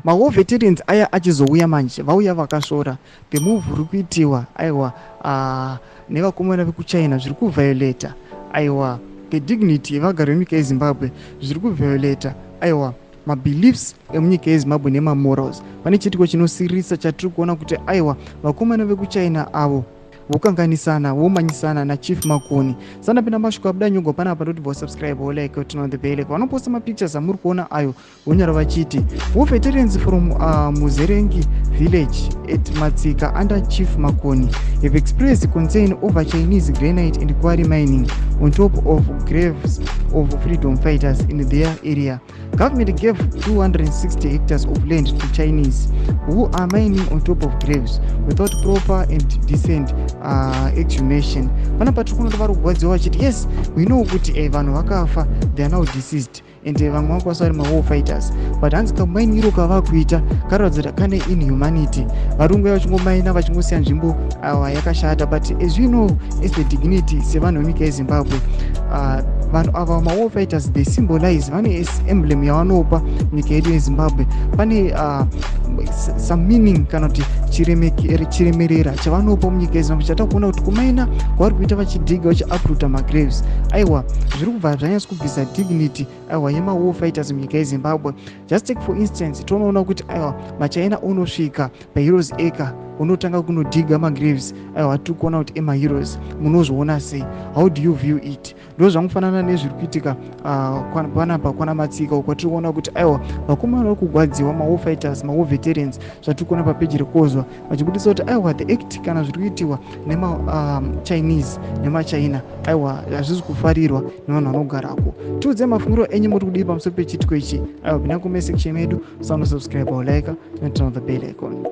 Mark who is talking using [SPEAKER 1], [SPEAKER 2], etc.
[SPEAKER 1] mawo veterans aya achizouya manje vauya vakasvora the move uri kuitiwa aiwa nevakomana vekuchina zviri kuviolata aiwa the dignity yevagari venyika yezimbabwe zviri kuviolata aiwa mabeliefs emunyika yezimbabwe nemamorals. Pane chitiko chinosirisa chatiri kuona kuti aiwa vakomana vekuchina avo vokanganisana vomanyisana nachief Makoni. Sana pina mashuka abuda nyongo pana apa ndoti subscribe like turn on the bell vanoposta mapictures amuri kuona ayo vonyara vachiti veterans from Muzerengi village at Matsika under Chief Makoni have expressed concern over Chinese granite and quarry mining on top of graves of freedom fighters in their area. Government gave 260 hectares of land to Chinese who are mining on top of graves without proper and decent exhumation. Panapa tikuona vari kugwadziwa vachiti yes we know kuti vanhu vakafa they are now deceased and vamwe vakwasa vari mawar fighters but hanzi kamainiro kavakuita karatidza kuti kane inhumanity varungu vachingomaina vachingosiya nzvimbo yakashata but as you know as the dignity sevanhu venyika yezimbabwe vanhu ava mawar fighters they symbolize vane emblem yavanopa nyika yedu yezimbabwe pane some meaning kana kuti chiremerera chavanopa munyika yezimbabwe chatakuona kuti kumaina kwavari kuita vachidhiga vachiapruta magraves aiwa zviri kubva zvanyatsa kubvisa dignity aiwa yemawar fighters munyika yezimbabwe. Just take for instance tonoona kuti aiwa machina unosvika paheroes acre unotanga kunodhiga magraves aiwa tiri kuona kuti emaheroes munozviona sei, how do you view it? Ndo zvangofanana nezviri kuitika panapa kwana Matsika uko tiri kuona kuti aiwa vakomana vari kugwadziwa mawar fighters mawar veterans zvatiri kuona papeji rekozwa vachibudisa kuti aiwa the act kana zviri kuitiwa nema-Chinese nemachina aiwa hazvisi kufarirwa nevanhu vanogarako. Tiudze mafungiro enyu muri kudii pamusoro pechitiko ichi. Aiwa pinda comment section medu, subscribe or like and turn on the bell icon.